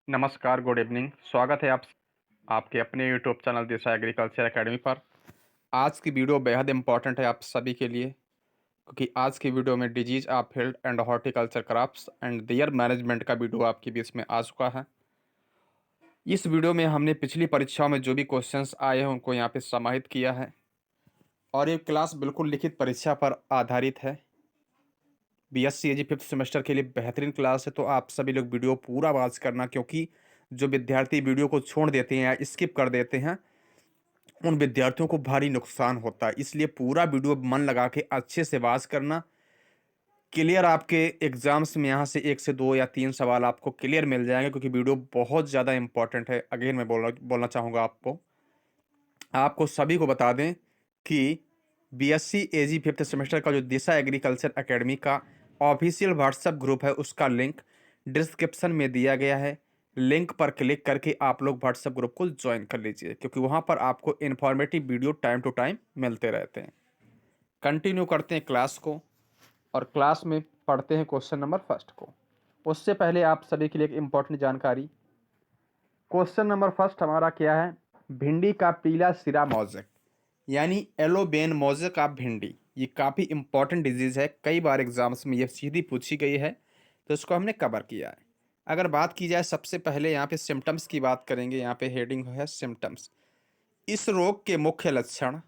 नमस्कार, good evening. स्वागत है आपके अपने यूट्यूब चैनल दिशा एग्रीकल्चर एकेडमी पर। आज की वीडियो बेहद इम्पोर्टेंट है आप सभी के लिए, क्योंकि आज की वीडियो में disease of field and horticulture crops and there management का वीडियो आपके बीच में आ चुका है। इस वीडियो में हमने पिछली परीक्षाओं में जो भी क्वेश्चंस आए हैं उनको यहाँ पे समाहित किया है, और ये क्लास बिल्कुल लिखित परीक्षा पर आधारित है। बीएससी एजी फिफ्थ सेमेस्टर के लिए बेहतरीन क्लास है, तो आप सभी लोग वीडियो पूरा वॉच करना, क्योंकि जो विद्यार्थी वीडियो को छोड़ देते हैं या स्किप कर देते हैं उन विद्यार्थियों को भारी नुकसान होता है। इसलिए पूरा वीडियो मन लगा के अच्छे से वॉच करना। क्लियर आपके एग्जाम्स में यहाँ से 1 से 2 या 3 सवाल आपको क्लियर मिल जाएंगे, क्योंकि वीडियो बहुत ज़्यादा इंपॉर्टेंट है। अगेन मैं बोलना चाहूँगा आपको सभी को बता दें कि बीएससी एजी फिफ्थ सेमेस्टर का जो दिशा एग्रीकल्चर एकेडमी का ऑफिशियल व्हाट्सएप ग्रुप है उसका लिंक डिस्क्रिप्शन में दिया गया है। लिंक पर क्लिक करके आप लोग व्हाट्सएप ग्रुप को ज्वाइन कर लीजिए, क्योंकि वहाँ पर आपको informative video time to time मिलते रहते हैं। कंटिन्यू करते हैं क्लास को, और क्लास में पढ़ते हैं क्वेश्चन नंबर फर्स्ट को। उससे पहले आप सभी के लिए एक इम्पॉर्टेंट जानकारी। क्वेश्चन नंबर फर्स्ट हमारा क्या है? भिंडी का पीला सिरा मौजक, यानी एलोबेन मोज़ेक ऑफ भिंडी। ये काफ़ी इंपॉर्टेंट डिजीज़ है, कई बार एग्जाम्स में ये सीधी पूछी गई है, तो इसको हमने कवर किया है। अगर बात की जाए सबसे पहले यहाँ पे सिम्टम्स की बात करेंगे। यहाँ पे हेडिंग है सिम्टम्स। इस रोग के मुख्य लक्षण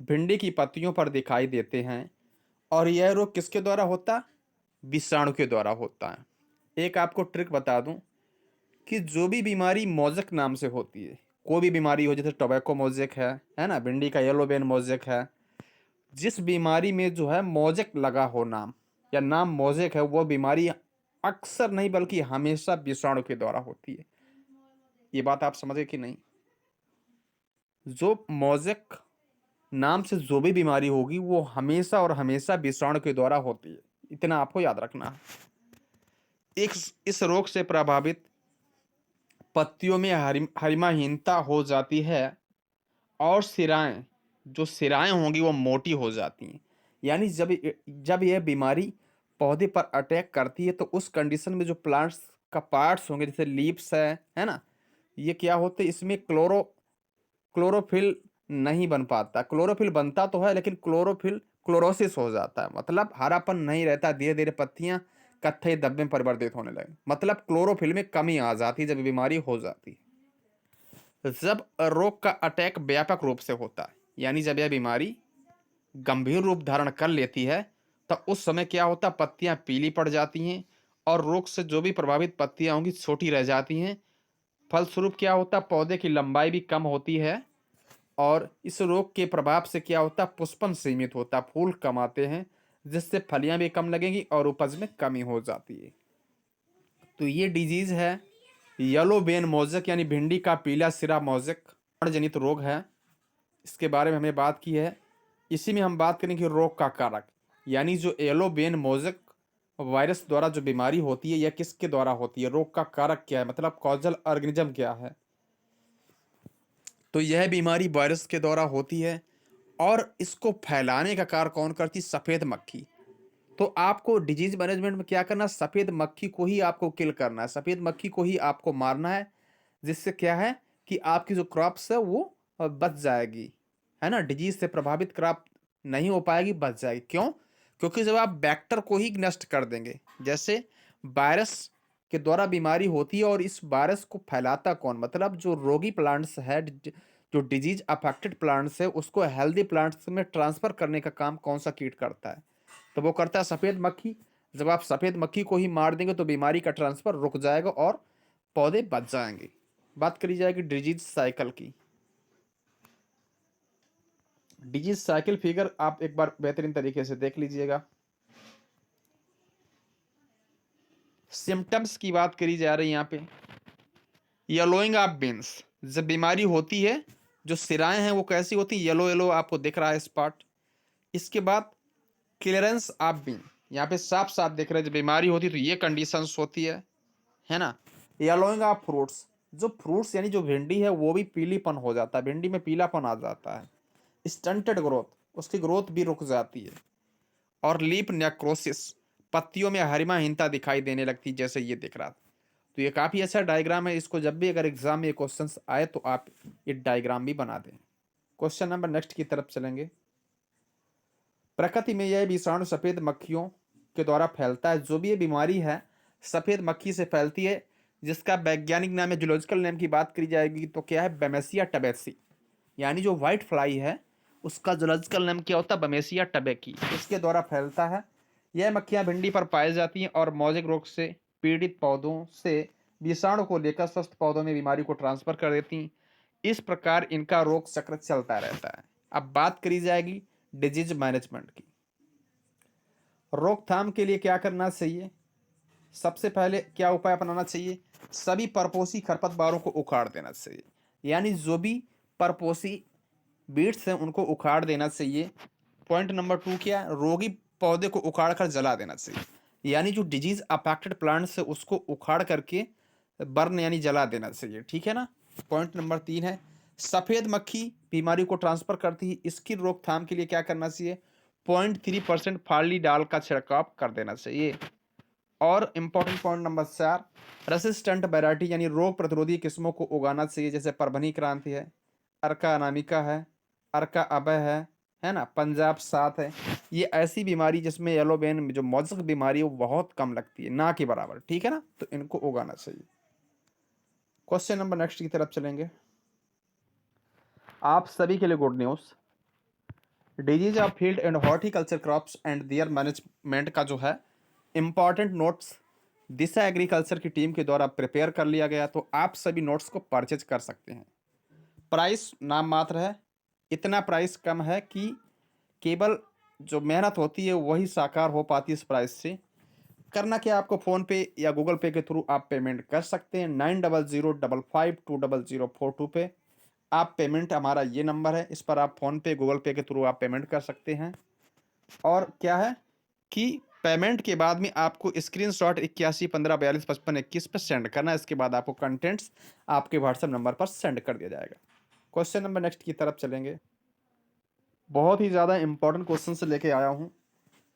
भिंडी की पत्तियों पर दिखाई देते हैं, और यह रोग किसके द्वारा होता? विषाणु के द्वारा होता है। एक आपको ट्रिक बता दूं कि जो भी बीमारी मोज़ेक नाम से होती है, कोई भी बीमारी हो, जैसे टोबैको मोज़ेक है ना, भिंडी का येलोबेन मोज़ेक है, जिस बीमारी में जो है मोज़ेक लगा हो नाम, या नाम मोज़ेक है, वो बीमारी अक्सर नहीं बल्कि हमेशा विषाणु के द्वारा होती है। ये बात आप समझे कि नहीं? जो मोज़ेक नाम से जो भी बीमारी होगी वो हमेशा और हमेशा विषाणु के द्वारा होती है, इतना आपको याद रखना है। इस रोग से प्रभावित पत्तियों में हरिमाहीनता हो जाती है, और सिराएं, जो सिराएं होंगी वो मोटी हो जाती हैं। यानी जब यह बीमारी पौधे पर अटैक करती है, तो उस कंडीशन में जो प्लांट्स का पार्ट्स होंगे, जैसे लीव्स है ना, ये क्या होते हैं, इसमें क्लोरोफिल नहीं बन पाता। क्लोरोफिल बनता तो है, लेकिन क्लोरोफिल क्लोरोसिस हो जाता है, मतलब हरापन नहीं रहता। धीरे धीरे पत्तियां कत्थई धब्बे में परिवर्तित होने लगे, मतलब क्लोरोफिल में कमी आ जाती है जब बीमारी हो जाती है। जब रोग का अटैक व्यापक रूप से होता है, यानी जब यह बीमारी गंभीर रूप धारण कर लेती है, तो उस समय क्या होता है, पत्तियां पीली पड़ जाती हैं, और रोग से जो भी प्रभावित पत्तियां होंगी छोटी रह जाती हैं। फलस्वरूप क्या होता है, पौधे की लंबाई भी कम होती है, और इस रोग के प्रभाव से क्या होता है, पुष्पन सीमित होता, फूल कम आते हैं, जिससे फलियां भी कम लगेंगी और उपज में कमी हो जाती है। तो ये डिजीज है येलो बेन मोज़ेक, यानी भिंडी का पीला सिरा मोज़ेक जनित रोग है। इसके बारे में हमने बात की है। इसी में हम बात करेंगे रोग का कारक, यानी जो येलो बेन मोज़ेक वायरस द्वारा जो बीमारी होती है, यह किसके द्वारा होती है, रोग का कारक क्या है, मतलब कॉजल ऑर्गेनिज्म क्या है। तो यह बीमारी वायरस के द्वारा होती है, और इसको फैलाने का कार्य कौन करती? सफ़ेद मक्खी। तो आपको डिजीज मैनेजमेंट में क्या करना है, सफ़ेद मक्खी को ही आपको किल करना है, सफ़ेद मक्खी को ही आपको मारना है, जिससे क्या है कि आपकी जो क्रॉप्स है वो बच जाएगी, है ना। डिजीज से प्रभावित क्रॉप नहीं हो पाएगी, बच जाएगी। क्यों? क्योंकि जब आप वेक्टर को ही नष्ट कर देंगे, जैसे वायरस के द्वारा बीमारी होती है, और इस वायरस को फैलाता कौन, मतलब जो रोगी प्लांट्स है, जो डिजीज अफेक्टेड प्लांट्स है, उसको हेल्दी प्लांट्स में ट्रांसफर करने का काम कौन सा कीट करता है? तो वो करता है सफ़ेद मक्खी। जब आप सफ़ेद मक्खी को ही मार देंगे तो बीमारी का ट्रांसफर रुक जाएगा और पौधे बच जाएंगे। बात करी जाएगी डिजीज साइकिल की। डिजीज साइकिल फिगर आप एक बार बेहतरीन तरीके से देख लीजिएगा। सिम्टम्स की बात करी जा रही है यहाँ पे। येलोइंग ऑफ बीन्स, जब बीमारी होती है, जो सिराएं हैं वो कैसी होती है, येलो येलो आपको दिख रहा है स्पॉट। इसके बाद क्लियरेंस ऑफ बीन, यहाँ पे साफ साफ दिख रहा है, जब बीमारी होती है तो ये कंडीशंस होती है ना। येलोइंग ऑफ फ्रूट्स, जो फ्रूट्स यानी जो भिंडी है वो भी पीलीपन हो जाता है, भिंडी में पीलापन आ जाता है। स्टंटेड ग्रोथ, उसकी ग्रोथ भी रुक जाती है। और लीफ नेक्रोसिस, पत्तियों में हरिमाहीनता दिखाई देने लगती है, जैसे ये दिख रहा था। तो ये काफ़ी अच्छा डायग्राम है, इसको जब भी अगर एग्जाम में ये क्वेश्चन आए तो आप ये डायग्राम भी बना दें। क्वेश्चन नंबर नेक्स्ट की तरफ चलेंगे। प्रकृति में यह विषाणु सफेद मक्खियों के द्वारा फैलता है। जो भी ये बीमारी है सफेद मक्खी से फैलती है, जिसका वैज्ञानिक नाम है, जूलॉजिकल नेम की बात करी जाएगी तो क्या है, बेमेसिया टबेसी। यानी जो व्हाइट फ्लाई है उसका जूलॉजिकल नेम क्या होता है, बमेसिया टबेकी, इसके द्वारा फैलता है। यह मक्खियां भिंडी पर पाई जाती हैं और मौजिक रोग से पीड़ित पौधों से विषाणु को लेकर स्वस्थ पौधों में बीमारी को ट्रांसफर कर देती हैं। इस प्रकार इनका रोग चक्र चलता रहता है। अब बात करी जाएगी डिजीज मैनेजमेंट की। रोकथाम के लिए क्या करना चाहिए? सबसे पहले क्या उपाय अपनाना चाहिए? सभी परपोषी खरपतवारों को उखाड़ देना चाहिए। यानी जो भी परपोषी बीट्स हैं उनको उखाड़ देना चाहिए। पॉइंट नंबर 2 क्या? रोगी पौधे को उखाड़ कर जला देना चाहिए। यानी जो डिजीज अफेक्टेड प्लांट्स है उसको उखाड़ करके बर्न यानी जला देना चाहिए, ठीक है ना। पॉइंट नंबर 3 है सफेद मक्खी बीमारी को ट्रांसफर करती है, इसकी रोकथाम के लिए क्या करना चाहिए? 0.3% फार्ली डाल का छिड़काव कर देना चाहिए। और important point number 4, resistant variety यानी रोग प्रतिरोधी किस्मों को उगाना चाहिए, जैसे परभनी क्रांति है, अर्का अनामिका है, अर्का अभय है ना, पंजाब 7 है। ये ऐसी बीमारी जिसमें येलो बेन जो मौसक बीमारी है वो बहुत कम लगती है, ना के बराबर, ठीक है ना, तो इनको उगाना चाहिए। क्वेश्चन नंबर नेक्स्ट की तरफ चलेंगे। आप सभी के लिए good news, disease of field and horticulture crops and there management का जो है इंपॉर्टेंट नोट्स दिशा एग्रीकल्चर की टीम के द्वारा प्रिपेयर कर लिया गया, तो आप सभी नोट्स को परचेज कर सकते हैं। प्राइस नाम मात्र है, इतना प्राइस कम है कि केवल जो मेहनत होती है वही साकार हो पाती है इस प्राइस से। करना क्या, आपको फ़ोन पे या गूगल पे के थ्रू आप पेमेंट कर सकते हैं। 9005520042 पे आप पेमेंट, हमारा ये नंबर है, इस पर आप फ़ोन पे गूगल पे के थ्रू आप पेमेंट कर सकते हैं। और क्या है कि पेमेंट के बाद में आपको स्क्रीनशॉट 8115425521 पर सेंड करना है। इसके बाद आपको कंटेंट्स आपके व्हाट्सएप नंबर पर सेंड कर दिया जाएगा। क्वेश्चन नंबर नेक्स्ट की तरफ चलेंगे। बहुत ही ज़्यादा इंपॉर्टेंट क्वेश्चन से लेके आया हूँ।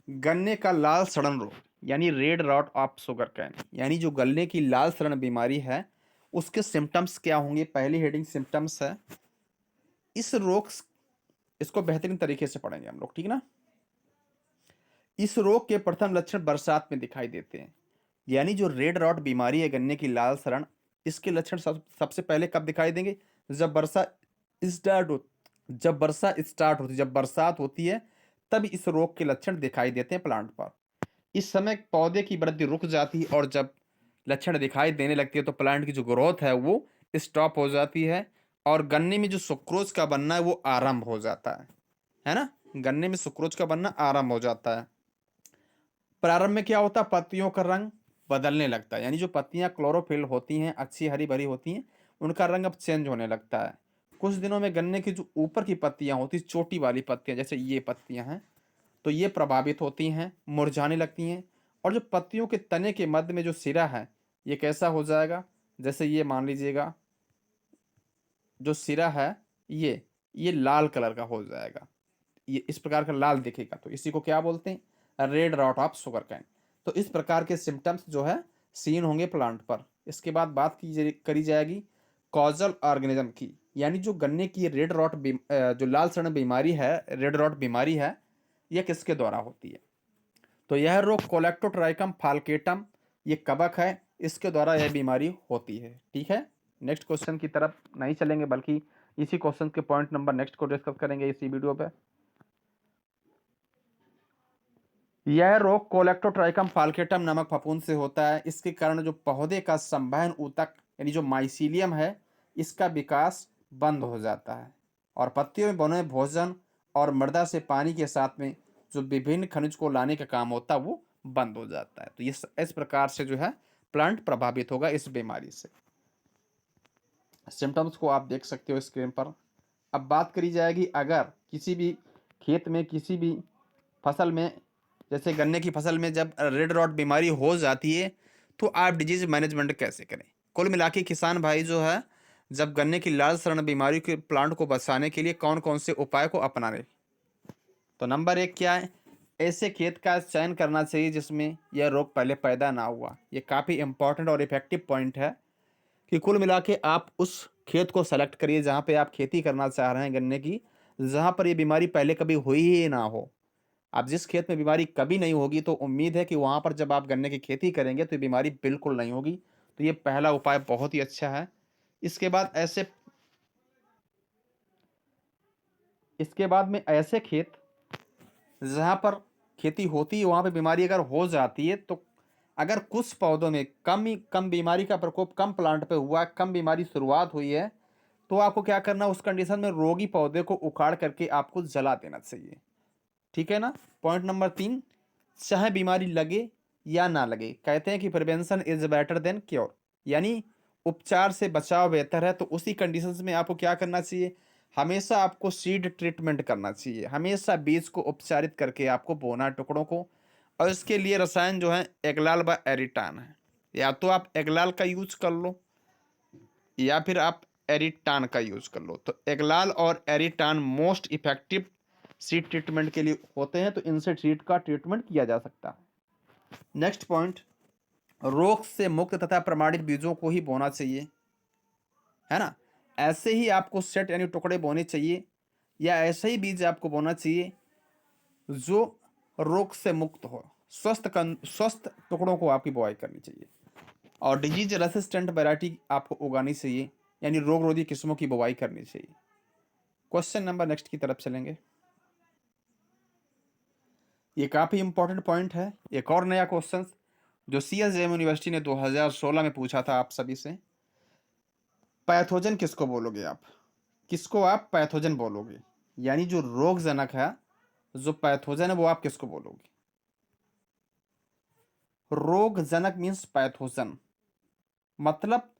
गन्ने का लाल सड़न रोग यानी red rot of sugar cane, यानी जो गन्ने की लाल सड़न बीमारी है उसके सिम्टम्स क्या होंगे? पहली हेडिंग सिम्टम्स है। इस रोग, इसको बेहतरीन तरीके से पढ़ेंगे हम लोग, ठीक ना। इस रोग के प्रथम लक्षण बरसात में दिखाई देते हैं। यानी जो रेड रॉट बीमारी है गन्ने की लाल सड़न, इसके लक्षण सबसे पहले कब दिखाई देंगे? जब वर्षा स्टार्ट हो जब वर्षा स्टार्ट होती जब बरसात होती है तब इस रोग के लक्षण दिखाई देते हैं प्लांट पर। इस समय पौधे की वृद्धि रुक जाती है और जब लक्षण दिखाई देने लगती है तो प्लांट की जो ग्रोथ है वो स्टॉप हो जाती है और गन्ने में जो सुक्रोज का बनना है वो आरंभ हो जाता है ना। गन्ने में सुक्रोज का बनना आरंभ हो जाता है। प्रारंभ में क्या होता है? पत्तियों का रंग बदलने लगता है, यानी जो पत्तियां क्लोरोफिल होती हैं, अच्छी हरी भरी होती हैं, उनका रंग अब चेंज होने लगता है। कुछ दिनों में गन्ने की जो ऊपर की पत्तियां होती, चोटी वाली पत्तियां, जैसे ये पत्तियां हैं, तो ये प्रभावित होती हैं, मुरझाने लगती हैं। और जो पत्तियों के तने के मध्य में जो सिरा है ये कैसा हो जाएगा? जैसे ये मान लीजिएगा, जो सिरा है ये लाल कलर का हो जाएगा, ये इस प्रकार का लाल दिखेगा, तो इसी को क्या बोलते हैं? Red rot of sugar cane. तो इस प्रकार के सिम्टम्स जो है सीन होंगे प्लांट पर। इसके बाद बात करी जाएगी कॉजल ऑर्गेनिज्म की, यानी जो गन्ने की रेड रॉट जो लाल सड़न बीमारी है, रेड रॉट बीमारी है, यह किसके द्वारा होती है? तो यह रोग कोलेक्टोट्राइकम फाल्केटम, ये कवक है, इसके द्वारा यह बीमारी होती है, ठीक है। नेक्स्ट क्वेश्चन की तरफ नहीं चलेंगे बल्कि इसी क्वेश्चन के पॉइंट नंबर नेक्स्ट को डिस्कस करेंगे इसी वीडियो पे। यह रोग कोलेक्टोट्राइकम फाल्केटम नामक फफूंद से होता है। इसके कारण जो पौधे का संवहन ऊतक यानी जो माइसीलियम है इसका विकास बंद हो जाता है और पत्तियों में बने भोजन और मृदा से पानी के साथ में जो विभिन्न खनिज को लाने का काम होता है वो बंद हो जाता है। तो ये इस प्रकार से जो है प्लांट प्रभावित होगा इस बीमारी से। सिम्टम्स को आप देख सकते हो स्क्रीन पर। अब बात करी जाएगी अगर किसी भी खेत में किसी भी फसल में, जैसे गन्ने की फसल में जब रेड रॉट बीमारी हो जाती है तो आप डिजीज मैनेजमेंट कैसे करें। कुल मिला के किसान भाई जो है जब गन्ने की लाल सड़न बीमारी के प्लांट को बचाने के लिए कौन कौन से उपाय को अपनाने, तो नंबर 1 क्या है? ऐसे खेत का चयन करना चाहिए जिसमें यह रोग पहले पैदा ना हुआ। ये काफ़ी इंपॉर्टेंट और इफेक्टिव पॉइंट है कि कुल मिला के आप उस खेत को सेलेक्ट करिए जहाँ पे आप खेती करना चाह रहे हैं गन्ने की, जहाँ पर ये बीमारी पहले कभी हुई ही ना हो। अब जिस खेत में बीमारी कभी नहीं होगी तो उम्मीद है कि वहाँ पर जब आप गन्ने की खेती करेंगे तो ये बीमारी बिल्कुल नहीं होगी। तो ये पहला उपाय बहुत ही अच्छा है। इसके बाद ऐसे इसके बाद में ऐसे खेत जहाँ पर खेती होती है वहाँ पे बीमारी अगर हो जाती है तो अगर कुछ पौधों में कम बीमारी का प्रकोप कम प्लांट पे हुआ, कम बीमारी शुरुआत हुई है, तो आपको क्या करना, उस कंडीशन में रोगी पौधे को उखाड़ करके आपको जला देना चाहिए। ठीक है ना। पॉइंट नंबर 3, चाहे बीमारी लगे या ना लगे, कहते हैं कि prevention is better than cure, यानी उपचार से बचाव बेहतर है। तो उसी कंडीशंस में आपको क्या करना चाहिए, हमेशा आपको सीड ट्रीटमेंट करना चाहिए, हमेशा बीज को उपचारित करके आपको बोना टुकड़ों को। और इसके लिए रसायन जो है एगलाल व एरिटान है, या तो आप एगलाल का यूज कर लो या फिर आप एरिटान का यूज कर लो। तो एगलाल और एरिटान मोस्ट इफेक्टिव सीड ट्रीटमेंट के लिए होते हैं, तो इनसे सीड का ट्रीटमेंट किया जा सकता है। नेक्स्ट पॉइंट, रोग से मुक्त तथा प्रमाणित बीजों को ही बोना चाहिए, है ना। ऐसे ही आपको सेट यानी टुकड़े बोने चाहिए, या ऐसे ही बीज आपको बोना चाहिए जो रोग से मुक्त हो। स्वस्थ टुकड़ों को आपकी बुआई करनी चाहिए, और डिजीज रेसिस्टेंट वैरायटी आपको उगानी चाहिए, यानी रोग रोधी किस्मों की बुवाई करनी चाहिए। क्वेश्चन नंबर नेक्स्ट की तरफ चलेंगे। ये काफ़ी इंपॉर्टेंट पॉइंट है। एक और नया क्वेश्चन जो CSIM यूनिवर्सिटी ने 2016 में पूछा था आप सभी से, पैथोजन किसको बोलोगे आप, किसको आप पैथोजन बोलोगे, यानी जो रोगजनक है, जो पैथोजन है वो आप किसको बोलोगे। रोगजनक मीन्स पैथोजन, मतलब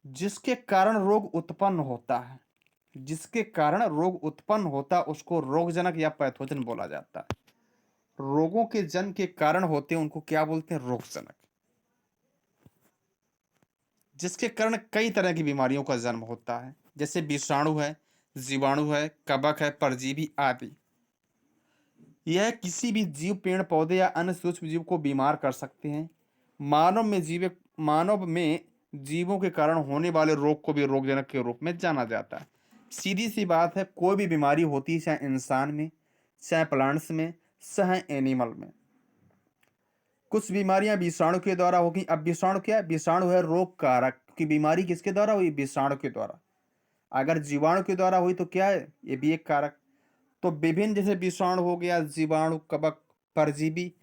जिसके कारण रोग उत्पन्न होता है, जिसके कारण रोग उत्पन्न होता उसको रोगजनक या पैथोजन बोला जाता है। रोगों के जन्म के कारण होते हैं उनको क्या बोलते हैं, रोगजनक। जिसके कारण कई तरह की बीमारियों का जन्म होता है, जैसे विषाणु है, जीवाणु है, कवक है, परजीवी आदि। यह किसी भी जीव, पेड़ पौधे या अन्य सूक्ष्म जीव को बीमार कर सकते हैं। मानव में जीवों के कारण होने वाले रोग को भी रोगजनक के रूप में जाना जाता है। सीधी सी बात है, कोई भी बीमारी होती है, चाहे इंसान में, चाहे प्लांट्स में, चाहे एनिमल में। कुछ बीमारियां विषाणु के द्वारा होगी। अब विषाणु क्या है, विषाणु है रोग कारक, की बीमारी किसके द्वारा हुई, विषाणु के द्वारा। अगर जीवाणु के द्वारा हुई तो क्या है, ये भी एक कारक। तो विभिन्न, जैसे विषाणु हो गया, जीवाणु, कवक, परजीवी,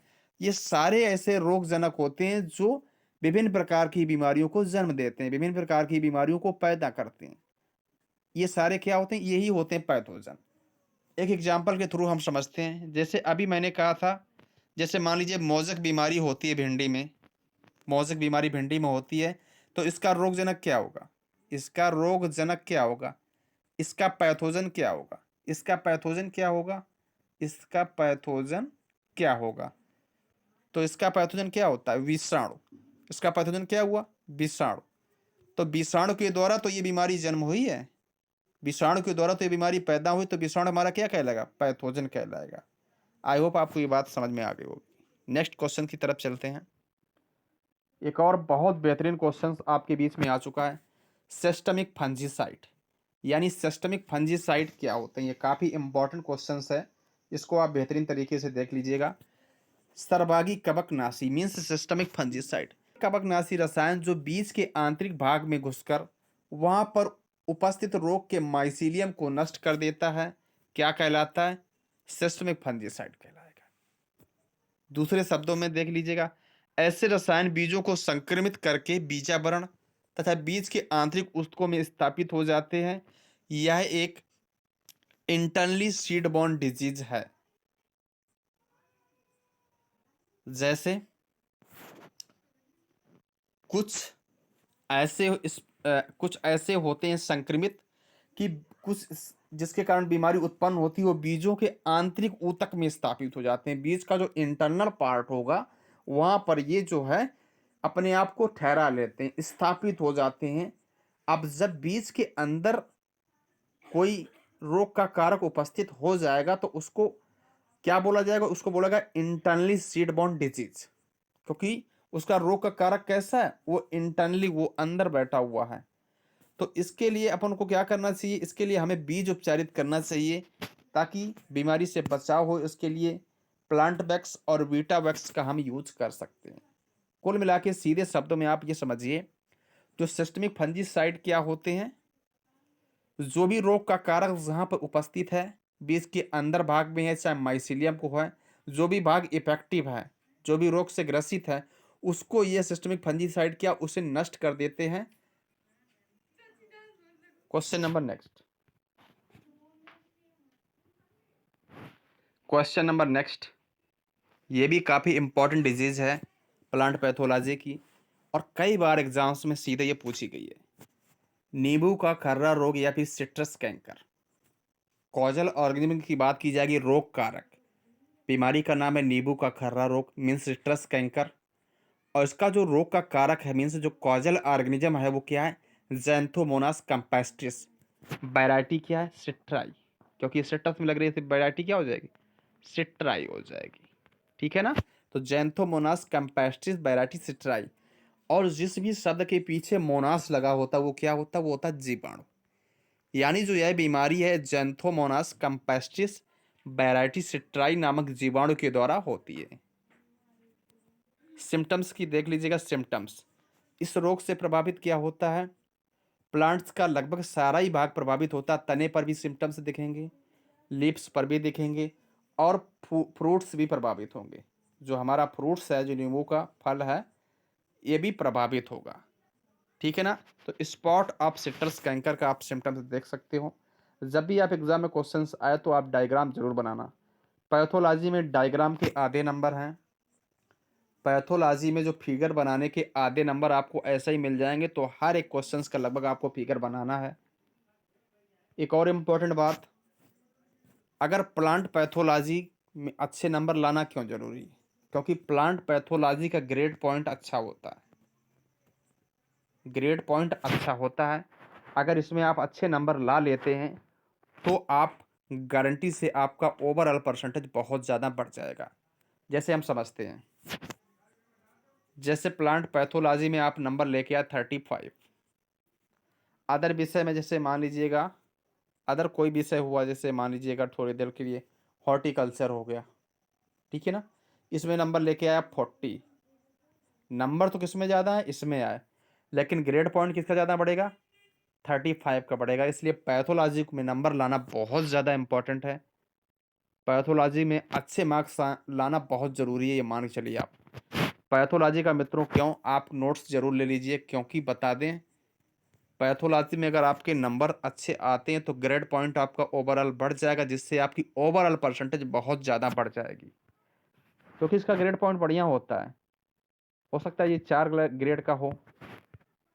ये सारे ऐसे रोगजनक होते हैं जो विभिन्न प्रकार की बीमारियों को जन्म देते हैं, विभिन्न प्रकार की बीमारियों को पैदा करते हैं। ये सारे क्या होते हैं, यही होते हैं पैथोजन। एक एग्जाम्पल के थ्रू हम समझते हैं। जैसे अभी मैंने कहा था, जैसे मान लीजिए मोजक बीमारी होती है भिंडी में, मोजक बीमारी भिंडी में होती है, तो इसका रोगजनक क्या होगा, इसका रोगजनक क्या होगा, इसका पैथोजन क्या होगा, इसका पैथोजन क्या होगा, इसका पैथोजन क्या होगा। तो इसका पैथोजन क्या होता है, विषाणु। इसका पैथोजन क्या हुआ, विषाणु। तो विषाणु के द्वारा तो ये बीमारी जन्म हुई है, विषाणु के द्वारा तो ये बीमारी पैदा हुई, तो विषाणु हमारा क्या कहलाएगा, पैथोजन कहलाएगा। आई होप आपको ये बात समझ में आ गई होगी। नेक्स्ट क्वेश्चन की तरफ चलते हैं। एक और बहुत बेहतरीन क्वेश्चन आपके बीच में आ चुका है, सिस्टमिक फंजीसाइड, यानी सिस्टमिक फंजीसाइड क्या होते हैं। ये काफ़ी इंपॉर्टेंट क्वेश्चन है, इसको आप बेहतरीन तरीके से देख लीजिएगा। सर्वागी कवकनाशी मीन्स सिस्टमिक फंजीसाइड, कवकनाशी रसायन जो बीज के आंतरिक भाग में घुसकर वहां पर उपस्थित रोग के माइसीलियम को नष्ट कर देता है, क्या कहलाता है, सिस्टमिक फंजीसाइड कहलाएगा। दूसरे शब्दों में देख लीजिएगा, ऐसे रसायन बीजों को संक्रमित करके बीजावरण तथा बीज के आंतरिक ऊतकों में स्थापित हो जाते हैं। यह एक इंटरनली सीड बॉर्न डिजीज है। जैसे कुछ कुछ ऐसे होते हैं संक्रमित कि जिसके कारण बीमारी उत्पन्न होती है वो बीजों के आंतरिक ऊतक में स्थापित हो जाते हैं। बीज का जो इंटरनल पार्ट होगा वहां पर ये जो है अपने आप को ठहरा लेते हैं, स्थापित हो जाते हैं। अब जब बीज के अंदर कोई रोग का कारक उपस्थित हो जाएगा तो उसको क्या बोला जाएगा, उसको बोला जाएगा इंटरनली सीड बॉर्न डिजीज, क्योंकि उसका रोग का कारक कैसा है, वो इंटरनली, वो अंदर बैठा हुआ है। तो इसके लिए अपन को क्या करना चाहिए, इसके लिए हमें बीज उपचारित करना चाहिए ताकि बीमारी से बचाव हो। इसके लिए प्लांट वैक्स और वीटा वैक्स का हम यूज कर सकते हैं। कुल मिला के सीधे शब्दों में आप ये समझिए, जो सिस्टमिक फंजीसाइड क्या होते हैं, जो भी रोग का कारक जहाँ पर उपस्थित है, बीज के अंदर भाग में है, चाहे माइसीलियम को है, जो भी भाग इफेक्टिव है, जो भी रोग से ग्रसित है, उसको ये सिस्टमिक फंजीसाइड क्या उसे नष्ट कर देते हैं। Question number next, question number next, ये भी काफ़ी इंपॉर्टेंट डिजीज है प्लांट पैथोलॉजी की, और कई बार एग्जाम्स में सीधे ये पूछी गई है। नींबू का खर्रा रोग या फिर सिट्रस कैंकर। कॉजल ऑर्गेनिज्म की बात की जाएगी, रोग कारक, बीमारी का नाम है नींबू का खर्रा रोग मीन्स सिट्रस कैंकर, और इसका जो रोग का कारक है मीन्स जो कॉजल ऑर्गेनिज्म है वो क्या है, जैंथोमोनास कैम्पेस्ट्रिस। वैरायटी क्या है, सिट्राई, क्योंकि सिट्रस में लग रही है, वैरायटी क्या हो जाएगी, सिट्राई हो जाएगी। ठीक है ना। तो जैंथोमोनास कैम्पेस्ट्रिस वैरायटी सिट्राई, और जिस भी शब्द के पीछे मोनास लगा होता है वो क्या होता है, वो होता है जीवाणु। यानी जो यह बीमारी है जैंथोमोनास कैम्पेस्ट्रिस वैरायटी सिट्राई नामक जीवाणु के द्वारा होती है। सिम्टम्स की देख लीजिएगा, सिम्टम्स, इस रोग से प्रभावित क्या होता है, प्लांट्स का लगभग सारा ही भाग प्रभावित होता है। तने पर भी सिम्टम्स दिखेंगे, लिप्स पर भी दिखेंगे, और फ्रूट्स भी प्रभावित होंगे। जो हमारा फ्रूट्स है, जो नींबू का फल है, ये भी प्रभावित होगा। ठीक है ना। तो स्पॉट ऑफ सिट्रस कैंकर का आप सिम्टम्स देख सकते हो। जब भी आप एग्जाम में क्वेश्चंस आए तो आप डायग्राम जरूर बनाना। पैथोलॉजी में डायग्राम के आधे नंबर हैं, पैथोलॉजी में जो फिगर बनाने के आधे नंबर आपको ऐसे ही मिल जाएंगे। तो हर एक क्वेश्चंस का लगभग आपको फिगर बनाना है। एक और इम्पोर्टेंट बात, अगर प्लांट पैथोलॉजी में अच्छे नंबर लाना क्यों जरूरी है, क्योंकि प्लांट पैथोलॉजी का ग्रेड पॉइंट अच्छा होता है, ग्रेड पॉइंट अच्छा होता है। अगर इसमें आप अच्छे नंबर ला लेते हैं तो आप गारंटी से आपका ओवरऑल परसेंटेज बहुत ज़्यादा बढ़ जाएगा। जैसे हम समझते हैं, जैसे प्लांट पैथोलॉजी में आप नंबर लेके आए 35, अदर विषय में जैसे मान लीजिएगा, अदर कोई विषय हुआ, जैसे मान लीजिएगा थोड़ी देर के लिए हॉर्टिकल्चर हो गया, ठीक है ना, इसमें नंबर लेके आया 40, नंबर तो किसमें ज़्यादा है, इसमें आए, लेकिन ग्रेड पॉइंट किसका ज़्यादा बढ़ेगा, 35 का बढ़ेगा। इसलिए पैथोलॉजी में नंबर लाना बहुत ज़्यादा इंपॉर्टेंट है। पैथोलॉजी में अच्छे मार्क्स लाना बहुत ज़रूरी है, ये मान के चलिए आप। पैथोलॉजी का मित्रों क्यों, आप नोट्स जरूर ले लीजिए, क्योंकि बता दें, पैथोलॉजी में अगर आपके नंबर अच्छे आते हैं तो ग्रेड पॉइंट आपका ओवरऑल बढ़ जाएगा, जिससे आपकी ओवरऑल परसेंटेज बहुत ज़्यादा बढ़ जाएगी, क्योंकि इसका ग्रेड पॉइंट बढ़िया होता है। हो सकता है ये 4 ग्रेड का हो,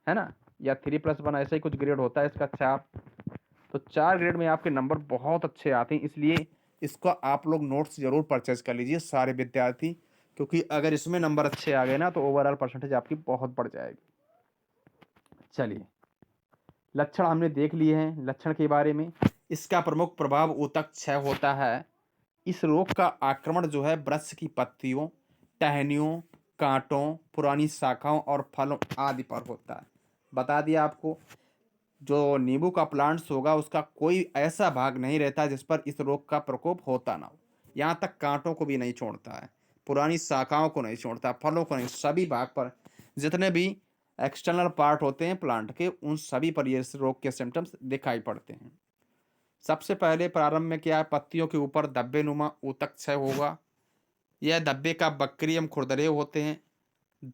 है ना, या 3+1 ऐसा ही कुछ ग्रेड होता है इसका, 4। तो 4 ग्रेड में आपके नंबर बहुत अच्छे आते हैं, इसलिए इसका आप लोग नोट्स जरूर परचेज कर लीजिए सारे विद्यार्थी, क्योंकि अगर इसमें नंबर अच्छे आ गए ना तो ओवरऑल परसेंटेज आपकी बहुत बढ़ जाएगी। चलिए, लक्षण हमने देख लिए हैं। लक्षण के बारे में, इसका प्रमुख प्रभाव ऊतक क्षय होता है। इस रोग का आक्रमण जो है वृक्ष की पत्तियों, टहनियों, कांटों, पुरानी शाखाओं और फलों आदि पर होता है। बता दिया आपको, जो नींबू का प्लांट्स होगा उसका कोई ऐसा भाग नहीं रहता जिस पर इस रोग का प्रकोप होता ना हो। यहाँ तक कांटों को भी नहीं छोड़ता है, पुरानी शाखाओं को नहीं छोड़ता, फलों को नहीं, सभी भाग पर जितने भी एक्सटर्नल पार्ट होते हैं प्लांट के, उन सभी पर ये इस रोग के सिम्टम्स दिखाई पड़ते हैं। सबसे पहले प्रारंभ में क्या है, पत्तियों के ऊपर धब्बे नुमा ऊतक क्षय होगा। यह धब्बे का बक्रियम खुरदरे होते हैं।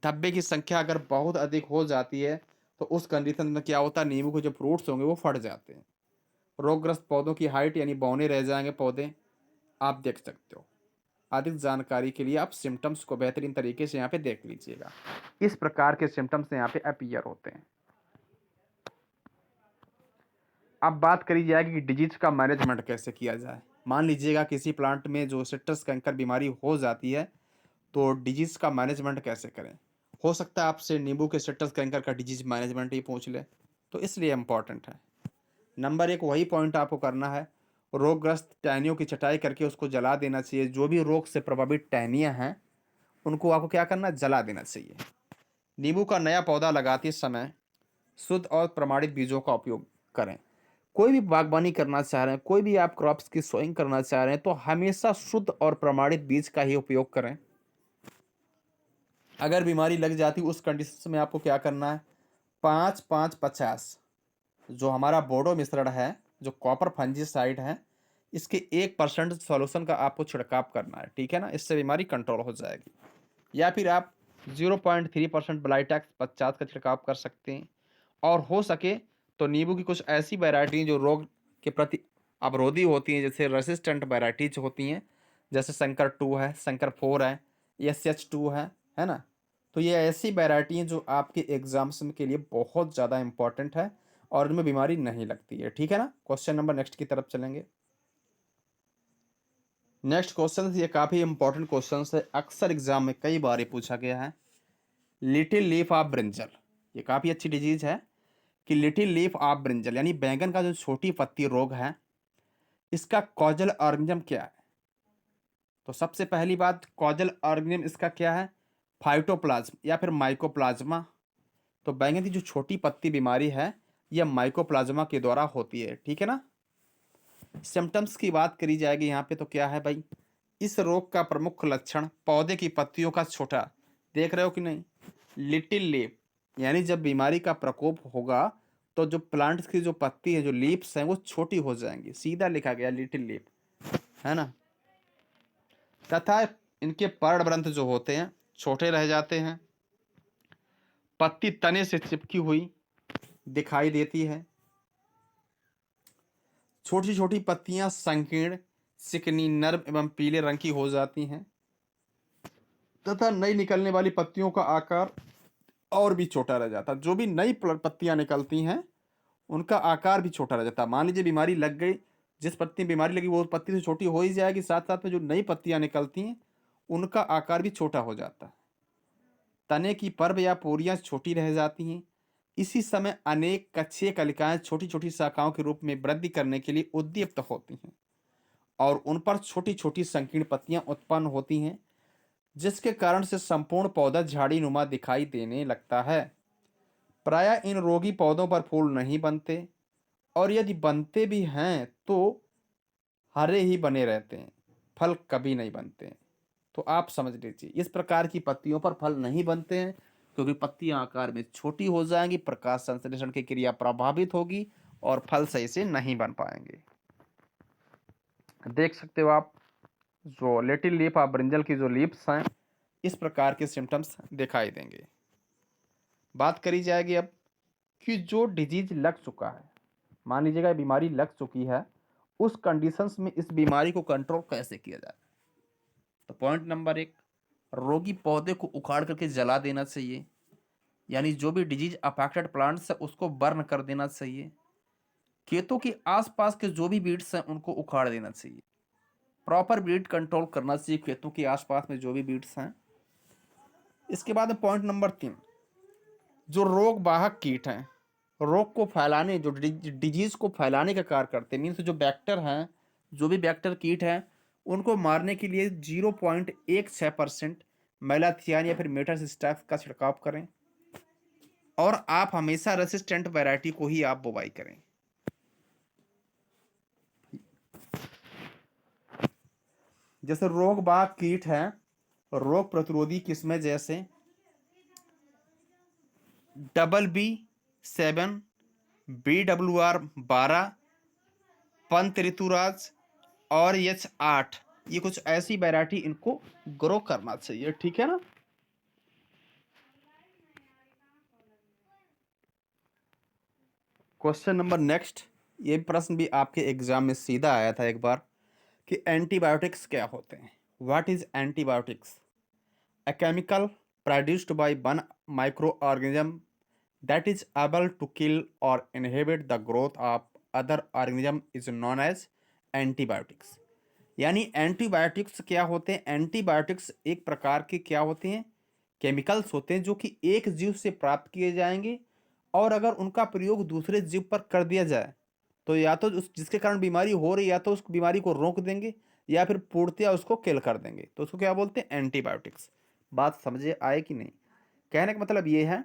धब्बे की संख्या अगर बहुत अधिक हो जाती है तो उस कंडीशन में क्या होता है, नींबू के जो फ्रूट्स होंगे वो फट जाते हैं। रोगग्रस्त पौधों की हाइट यानी बौने रह जाएंगे पौधे, आप देख सकते हो। अधिक जानकारी के लिए आप सिम्टम्स को बेहतरीन तरीके से यहाँ पे देख लीजिएगा। इस प्रकार के सिम्टम्स यहाँ पे अपीयर होते हैं। अब बात करी जाएगी कि डिजीज का मैनेजमेंट कैसे किया जाए। मान लीजिएगा किसी प्लांट में जो सिट्रस कैंकर बीमारी हो जाती है, तो डिजीज का मैनेजमेंट कैसे करें। हो सकता है आपसे नींबू के सिट्रस कैंकर का डिजीज मैनेजमेंट ही पूछ ले, तो इसलिए इम्पॉर्टेंट है। नंबर 1 वही पॉइंट आपको करना है, रोगग्रस्त टहनियों की छटाई करके उसको जला देना चाहिए। जो भी रोग से प्रभावित टहनियाँ हैं उनको आपको क्या करना है, जला देना चाहिए। नींबू का नया पौधा लगाते समय शुद्ध और प्रमाणित बीजों का उपयोग करें। कोई भी बागवानी करना चाह रहे हैं, कोई भी आप क्रॉप्स की सोइंग करना चाह रहे हैं तो हमेशा शुद्ध और प्रमाणित बीज का ही उपयोग करें। अगर बीमारी लग जाती उस कंडीशन में आपको क्या करना है, 5-5-50 जो हमारा बोडो मिश्रण है, जो कॉपर फंजीसाइड है, इसके 1% सॉल्यूशन का आपको छिड़काव करना है। ठीक है ना, इससे बीमारी कंट्रोल हो जाएगी। या फिर आप 0.3% ब्लाइटैक्स 50 का छिड़काव कर सकते हैं। और हो सके तो नींबू की कुछ ऐसी वैरायटी जो रोग के प्रति अवरोधी होती हैं, जैसे रेसिस्टेंट वैरायटीज होती हैं, जैसे शंकर 2 है, शंकर 4 है, SH2 है ना। तो ये ऐसी वैरायटी हैं जो आपके एग्जाम्स के लिए बहुत ज़्यादा इंपॉर्टेंट है और इनमें बीमारी नहीं लगती है। ठीक है ना। क्वेश्चन नंबर नेक्स्ट की तरफ चलेंगे। नेक्स्ट क्वेश्चन, ये काफ़ी इंपॉर्टेंट क्वेश्चन है, अक्सर एग्जाम में कई बार ये पूछा गया है। लिटिल लीफ ऑफ ब्रिंजल, ये काफ़ी अच्छी डिजीज है कि लिटिल लीफ ऑफ ब्रिंजल यानी बैंगन का जो छोटी पत्ती रोग है, इसका कॉजल ऑर्गेनिज्म क्या है। तो सबसे पहली बात, कॉजल ऑर्गेनिज्म इसका क्या है, फाइटोप्लाज्म या फिर माइकोप्लाज्मा। तो बैंगन की जो छोटी पत्ती बीमारी है यह माइकोप्लाज्मा के द्वारा होती है। ठीक है ना। सिम्टम्स की बात करी जाएगी यहाँ पे तो क्या है भाई, इस रोग का प्रमुख लक्षण पौधे की पत्तियों का छोटा, देख रहे हो कि नहीं, लिटिल लीफ, यानी जब बीमारी का प्रकोप होगा तो जो प्लांट्स की जो पत्ती है, जो लीव्स हैं, वो छोटी हो जाएंगी। सीधा लिखा गया लिटिल लीफ, है ना। तथा इनके पर्णवृंत जो होते हैं छोटे रह जाते हैं। पत्ती तने से चिपकी हुई दिखाई देती है। छोटी छोटी पत्तियां संकीर्ण, चिकनी, नर्म एवं पीले रंग की हो जाती हैं तथा नई निकलने वाली पत्तियों का आकार और भी छोटा रह जाता है। जो भी नई पत्तियां निकलती हैं उनका आकार भी छोटा रह जाता है। मान लीजिए बीमारी लग गई, जिस पत्ती में बीमारी लगी वो पत्ती तो छोटी हो ही जाएगी, साथ साथ में जो नई पत्तियां निकलती हैं उनका आकार भी छोटा हो जाता है। तने की पर्व या पोरियां छोटी रह जाती हैं। इसी समय अनेक कक्षीय कलिकाएं छोटी छोटी शाखाओं के रूप में वृद्धि करने के लिए उद्दीप्त होती हैं और उन पर छोटी छोटी संकीर्ण पत्तियां उत्पन्न होती हैं, जिसके कारण से संपूर्ण पौधा झाड़ी नुमा दिखाई देने लगता है। प्रायः इन रोगी पौधों पर फूल नहीं बनते और यदि बनते भी हैं तो हरे ही बने रहते हैं, फल कभी नहीं बनते हैं। तो आप समझ लीजिए इस प्रकार की पत्तियों पर फल नहीं बनते हैं क्योंकि पत्तियां आकार में छोटी हो जाएंगी, प्रकाश संश्लेषण की क्रिया प्रभावित होगी और फल सही से नहीं बन पाएंगे। देख सकते हो आप, जो लिटिल लीफ ऑफ ब्रिंजल की जो लीव्स हैं इस प्रकार के सिम्टम्स दिखाई देंगे। बात करी जाएगी अब कि जो डिजीज लग चुका है, मान लीजिएगा बीमारी लग चुकी है, उस कंडीशंस में इस बीमारी को कंट्रोल कैसे किया जाए। तो पॉइंट नंबर 1, रोगी पौधे को उखाड़ करके जला देना चाहिए, यानी जो भी डिजीज अफेक्टेड प्लांट्स है उसको बर्न कर देना चाहिए। खेतों के आसपास के जो भी बीड्स हैं उनको उखाड़ देना चाहिए। प्रॉपर बीड कंट्रोल करना चाहिए खेतों के आसपास में जो भी बीड्स हैं। इसके बाद पॉइंट नंबर 3, जो रोग वाहक कीट हैं, रोग को फैलाने, जो डिजीज को फैलाने का कार्य करते हैं, मीन्स जो बैक्टर हैं, जो भी बैक्टर कीट हैं उनको मारने के लिए 0.16% मेलाथियान या फिर मेटासिस्टाक्स का छिड़काव करें और आप हमेशा रेसिस्टेंट वैरायटी को ही आप बुवाई करें। जैसे रोग वाहक कीट है, रोग प्रतिरोधी किस्में जैसे BB7, BWR12, पंत ऋतुराज और H8, ये कुछ ऐसी वैरायटी इनको ग्रो करना चाहिए। ठीक है ना। क्वेश्चन नंबर नेक्स्ट, ये प्रश्न भी आपके एग्जाम में सीधा आया था एक बार कि एंटीबायोटिक्स क्या होते हैं। What is antibiotics? A chemical produced by one microorganism that is able to kill or inhibit the growth of other organism is known as antibiotics। यानी एंटीबायोटिक्स क्या होते हैं? एंटीबायोटिक्स एक प्रकार के क्या होते हैं, केमिकल्स होते हैं जो कि एक जीव से प्राप्त किए जाएंगे और अगर उनका प्रयोग दूसरे जीव पर कर दिया जाए तो या तो उस जिसके कारण बीमारी हो रही है या तो उस बीमारी को रोक देंगे या फिर पूर्णतया उसको किल कर देंगे, तो उसको क्या बोलते हैं, एंटीबायोटिक्स। बात समझे आए कि नहीं? कहने का मतलब ये है,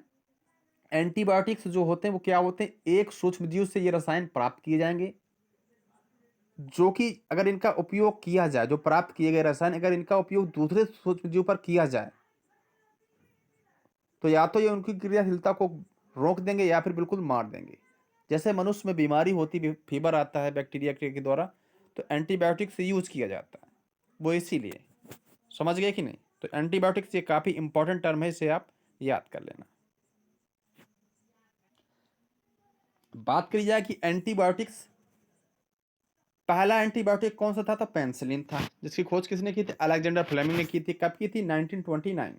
एंटीबायोटिक्स जो होते हैं वो क्या होते हैं, एक सूक्ष्म जीव से ये रसायन प्राप्त किए जाएंगे, जो कि अगर इनका उपयोग किया जाए, जो प्राप्त किए गए रसायन अगर इनका उपयोग दूसरे सूक्ष्म जीव पर किया जाए तो या तो ये उनकी क्रियाशीलता को रोक देंगे या फिर बिल्कुल मार देंगे। जैसे मनुष्य में बीमारी होती, फीवर आता है बैक्टीरिया के द्वारा, तो एंटीबायोटिक से यूज किया जाता है, वो इसीलिए। समझ गए कि नहीं? तो एंटीबायोटिक्स ये काफी इंपॉर्टेंट टर्म है, इसे आप याद कर लेना। बात करी जाए कि एंटीबायोटिक्स, पहला एंटीबायोटिक कौन सा था? तो पेनिसिलिन था, जिसकी खोज किसने की थी? अलेक्जेंडर फ्लेमिंग ने की थी। कब की थी? 1929 में।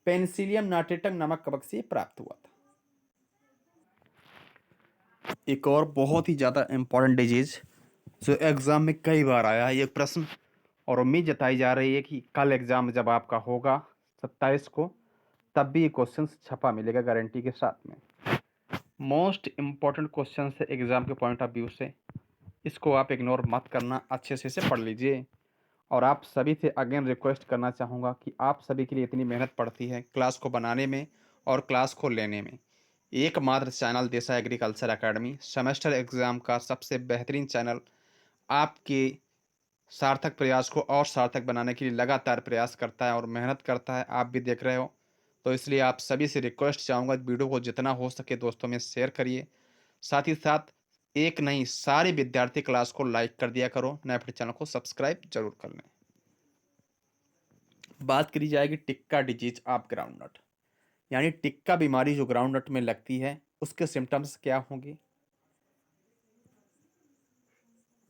पेनिसिलियम नाटेटम नामक कवक से प्राप्त हुआ था। एक और बहुत ही ज़्यादा इम्पोर्टेंट डिजीज जो एग्ज़ाम में कई बार आया है ये प्रश्न, और उम्मीद जताई जा रही है कि कल एग्ज़ाम जब आपका होगा 27 को, तब भी ये क्वेश्चन छपा मिलेगा गारंटी के साथ में। मोस्ट इम्पॉर्टेंट क्वेश्चन है एग्ज़ाम के पॉइंट ऑफ व्यू से, इसको आप इग्नोर मत करना, अच्छे से इसे पढ़ लीजिए। और आप सभी से अगेन रिक्वेस्ट करना चाहूँगा कि आप सभी के लिए इतनी मेहनत पड़ती है क्लास को बनाने में और क्लास को लेने में। एकमात्र चैनल देसा एग्रीकल्चर एकेडमी सेमेस्टर एग्ज़ाम का सबसे बेहतरीन चैनल, आपके सार्थक प्रयास को और सार्थक बनाने के लिए लगातार प्रयास करता है और मेहनत करता है, आप भी देख रहे हो। तो इसलिए आप सभी से रिक्वेस्ट चाहूँगा, वीडियो को जितना हो सके दोस्तों में शेयर करिए। साथ ही साथ एक नहीं सारे विद्यार्थी क्लास को लाइक कर दिया करो, नए फिर चैनल को सब्सक्राइब जरूर कर लें। बात करी जाएगी टिक्का डिजीज ऑफ ग्राउंडनट, यानी टिक्का बीमारी जो ग्राउंडनट में लगती है, उसके सिम्टम्स क्या होंगे?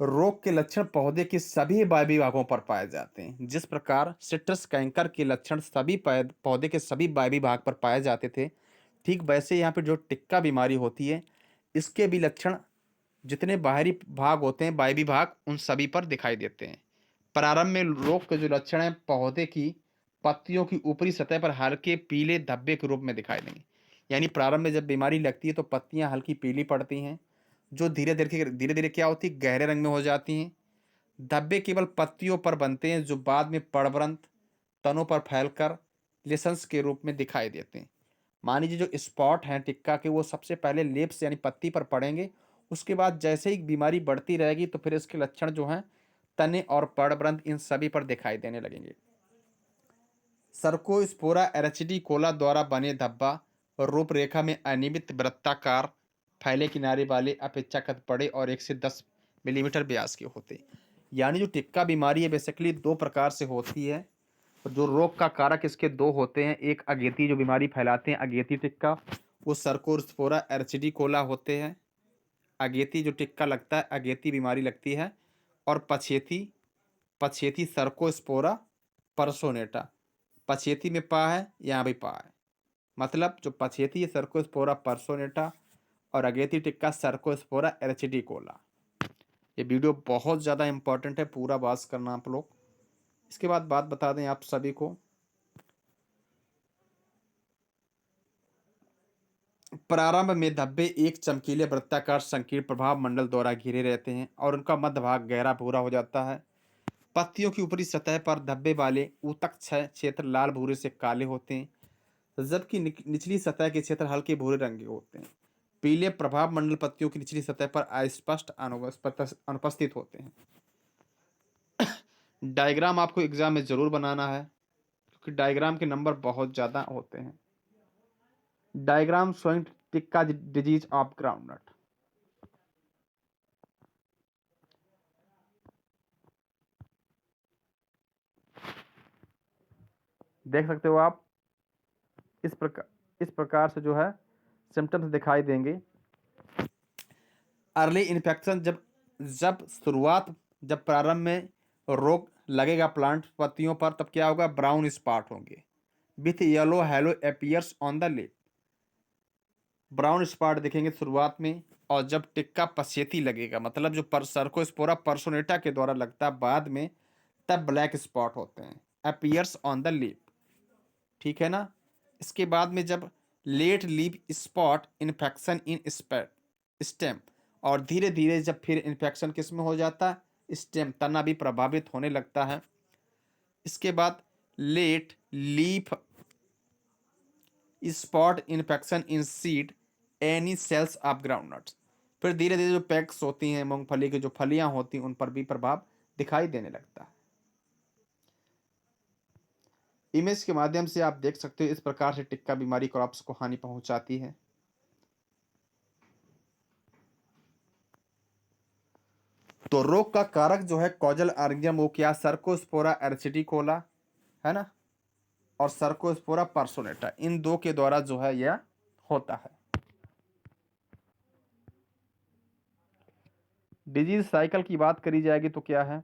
रोग के लक्षण पौधे के सभी बाह्य भागों पर पाए जाते हैं। जिस प्रकार सिट्रस कैंकर के लक्षण सभी पौधे के सभी बाह्य भाग पर पाए जाते थे, ठीक वैसे यहाँ पे जो टिक्का बीमारी होती है, इसके भी लक्षण जितने बाहरी भाग होते हैं, बाह्य भाग, उन सभी पर दिखाई देते हैं। प्रारंभ में रोग के जो लक्षण हैं, पौधे की पत्तियों की ऊपरी सतह पर हल्के पीले धब्बे के रूप में दिखाई देंगे। यानी प्रारंभ में जब बीमारी लगती है तो पत्तियां हल्की पीली पड़ती हैं, जो धीरे धीरे क्या होती है, गहरे रंग में हो जाती हैं। धब्बे केवल पत्तियों पर बनते हैं, जो बाद में पर्णवृंत तनों पर फैलकर लेसन्स के रूप में दिखाई देते हैं। मान लीजिए जो स्पॉट हैं टिक्का के, वो सबसे पहले लेप्स यानी पत्ती पर पड़ेंगे, उसके बाद जैसे ही बीमारी बढ़ती रहेगी तो फिर इसके लक्षण जो हैं तने और पर्णवृंत इन सभी पर दिखाई देने लगेंगे। सर्कोस्पोरा एरेचिडिकोला द्वारा बने धब्बा रूपरेखा में अनियमित वृत्ताकार फैले किनारे वाले, अपेक्षाकृत बड़े और 1 से 10 मिलीमीटर व्यास के होते हैं। यानी जो टिक्का बीमारी है बेसिकली दो प्रकार से होती है। जो रोग का कारक इसके दो होते हैं, एक अगेती जो बीमारी फैलाते हैं अगेती टिक्का, वो सर्कोस्पोरा एरेचिडिकोला होते हैं। अगेती जो टिक्का लगता है अगेती बीमारी लगती है। और पछेती, पछेती सर्कोस्पोरा परसोनेटा, पछेती में पा है, यहाँ भी पा है। मतलब जो पछेती है सर्कोस्पोरा परसोनेटा और अगेती टिक्का सर्कोस्पोरा एरेचिडिकोला। ये वीडियो बहुत ज़्यादा इंपॉर्टेंट है, पूरा बात करना आप लोग। इसके बाद बात बता दें आप सभी को, प्रारंभ में धब्बे एक चमकीले वृत्ताकार संकीर्ण प्रभाव मंडल द्वारा घिरे रहते हैं और उनका मध्य भाग गहरा भूरा हो जाता है। पत्तियों की ऊपरी सतह पर धब्बे वाले ऊतक क्षेत्र लाल भूरे से काले होते हैं, जबकि निचली सतह के क्षेत्र हल्के भूरे रंग के होते हैं। पीले प्रभाव मंडल पत्तियों की निचली सतह पर अस्पष्ट अनुपस्थित होते हैं। डायग्राम आपको एग्जाम में जरूर बनाना है, क्योंकि डायग्राम के नंबर बहुत ज़्यादा होते हैं। Diagram showing tikka disease of groundnut. देख सकते हो आप, इस प्रकार से जो है सिम्टम्स दिखाई देंगे। अर्ली इन्फेक्शन, जब प्रारंभ में रोग लगेगा प्लांट पत्तियों पर, तब क्या होगा, ब्राउन स्पॉट होंगे with yellow hello appears on the lip. Brown spot दिखेंगे शुरुआत में, और जब टिक्का पछेती लगेगा, मतलब जो सर्कोस्पोरा परसोनेटा के द्वारा लगता है बाद में, तब ब्लैक स्पॉट होते हैं, अपीयर्स ऑन द लिप। ठीक है ना? इसके बाद में जब late leaf spot infection in stem, और धीरे धीरे जब फिर इन्फेक्शन किस में हो जाता है, स्टेम तना भी प्रभावित होने लगता है। इसके बाद late leaf spot infection in seed any cells of groundnuts. फिर धीरे धीरे जो पैक्स होती हैं, मूंगफली की जो फलियां होती हैं, उन पर भी प्रभाव दिखाई देने लगता है। इमेज के माध्यम से आप देख सकते हो इस प्रकार से टिक्का बीमारी क्रॉप्स को हानि पहुंचाती है। तो रोग का कारक जो है कॉजल ऑर्गेनिज्म वो क्या, सर्कोस्पोरा एर्सिटिकोला है ना, और सर्कोस्पोरा पर्सोनेटा, इन दो के द्वारा जो है यह होता है। डिजीज साइकिल की बात करी जाएगी तो क्या है,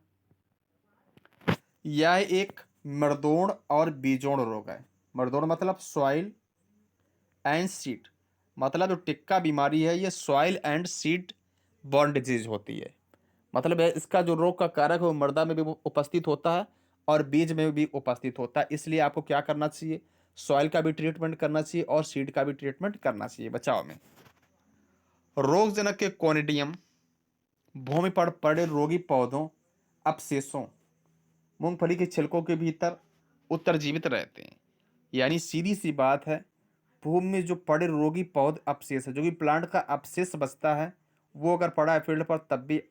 यह एक मृदोण और बीजोण रोग है। मृदोण मतलब सॉइल एंड सीड, मतलब जो टिक्का बीमारी है ये soil and seed borne disease होती है। मतलब है इसका जो रोग का कारक है वो मृदा में भी उपस्थित होता है और बीज में भी उपस्थित होता है। इसलिए आपको क्या करना चाहिए, सॉइल का भी ट्रीटमेंट करना चाहिए और सीड का भी ट्रीटमेंट करना चाहिए बचाव में। रोगजनक के कोनिडियम भूमि पर पड़े रोगी पौधों अवशेषों मूंगफली के छिलकों के भीतर उत्तरजीवित रहते हैं। यानी सीधी सी बात है, भूमि में जो पड़े रोगी पौध अवशेष है, जो कि प्लांट का अवशेष बचता है, वो अगर पड़ा है फील्ड पर तब भी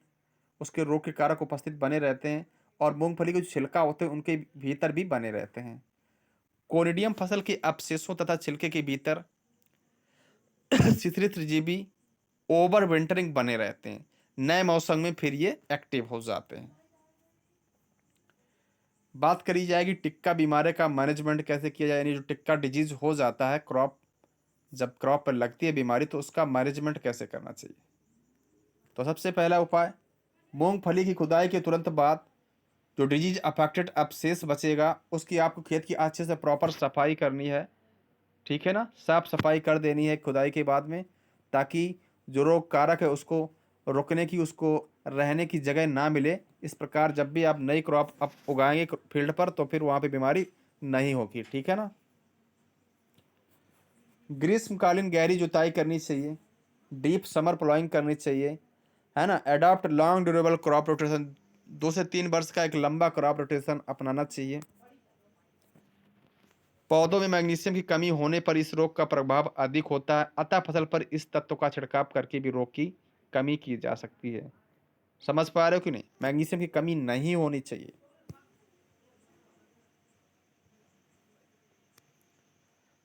उसके रोग के कारक उपस्थित बने रहते हैं और मूंगफली के जो छिलका होते हैं उनके भीतर भी बने रहते हैं। कोनिडियम फसल के अवशेषों तथा छिलके के भीतर शिथिलजीवी ओवर विंटरिंग बने रहते हैं, नए मौसम में फिर ये एक्टिव हो जाते हैं। बात करी जाएगी टिक्का बीमारी का मैनेजमेंट कैसे किया जाए, यानी जो टिक्का डिजीज हो जाता है क्रॉप, जब क्रॉप पर लगती है बीमारी तो उसका मैनेजमेंट कैसे करना चाहिए। तो सबसे पहला उपाय, मूंगफली की खुदाई के तुरंत बाद जो डिजीज अफेक्टेड अवशेष बचेगा उसकी आपको खेत की अच्छे से प्रॉपर सफाई करनी है, ठीक है ना, साफ सफाई कर देनी है खुदाई के बाद में, ताकि जो रोग कारक है उसको रोकने की, उसको रहने की जगह ना मिले। इस प्रकार जब भी आप नई क्रॉप आप उगाएंगे फील्ड पर तो फिर वहाँ पे बीमारी नहीं होगी, ठीक है ना। ग्रीष्मकालीन गहरी जुताई करनी चाहिए, डीप समर प्लॉइंग करनी चाहिए, है ना। Adopt long durable crop rotation, 2 से 3 वर्ष का एक लंबा क्रॉप रोटेशन अपनाना चाहिए। पौधों में मैग्नीशियम की कमी होने पर इस रोग का प्रभाव अधिक होता है, अतः फसल पर इस तत्व का छिड़काव करके भी रोग की कमी की जा सकती है। समझ पा रहे हो कि नहीं, मैग्नीशियम की कमी नहीं होनी चाहिए।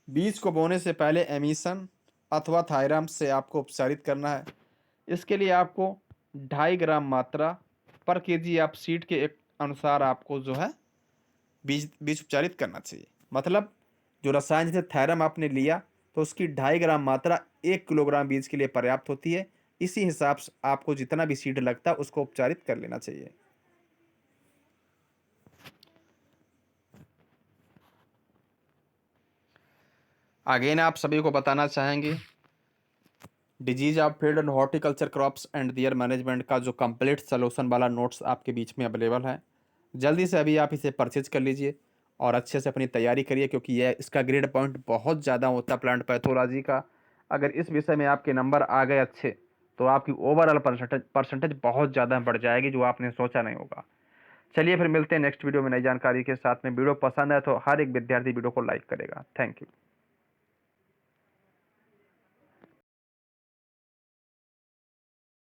बीज को बोने से पहले एमिशन अथवा थायराम से आपको उपचारित करना है। इसके लिए आपको 2.5 ग्राम मात्रा पर केजी आप सीड के एक अनुसार आपको जो है बीज बीज उपचारित करना चाहिए। मतलब जो रसायन जैसे थायरम आपने लिया तो उसकी 2.5 ग्राम मात्रा 1 किलोग्राम बीज के लिए पर्याप्त होती है। इसी हिसाब से आपको जितना भी सीड लगता है उसको उपचारित कर लेना चाहिए। अगेन आप सभी को बताना चाहेंगे disease of field and horticulture crops and their management का जो कंप्लीट सोल्यूशन वाला नोट्स आपके बीच में अवेलेबल है। जल्दी से अभी आप इसे परचेज कर लीजिए और अच्छे से अपनी तैयारी करिए, क्योंकि यह इसका ग्रेड पॉइंट बहुत ज़्यादा होता है प्लांट पैथोलॉजी का। अगर इस विषय में आपके नंबर आ गए अच्छे तो आपकी ओवरऑल परसेंटेज बहुत ज़्यादा बढ़ जाएगी, जो आपने सोचा नहीं होगा। चलिए फिर मिलते हैं नेक्स्ट वीडियो में नई जानकारी के साथ में। वीडियो पसंद है तो हर एक विद्यार्थी वीडियो को लाइक करेगा। Thank you.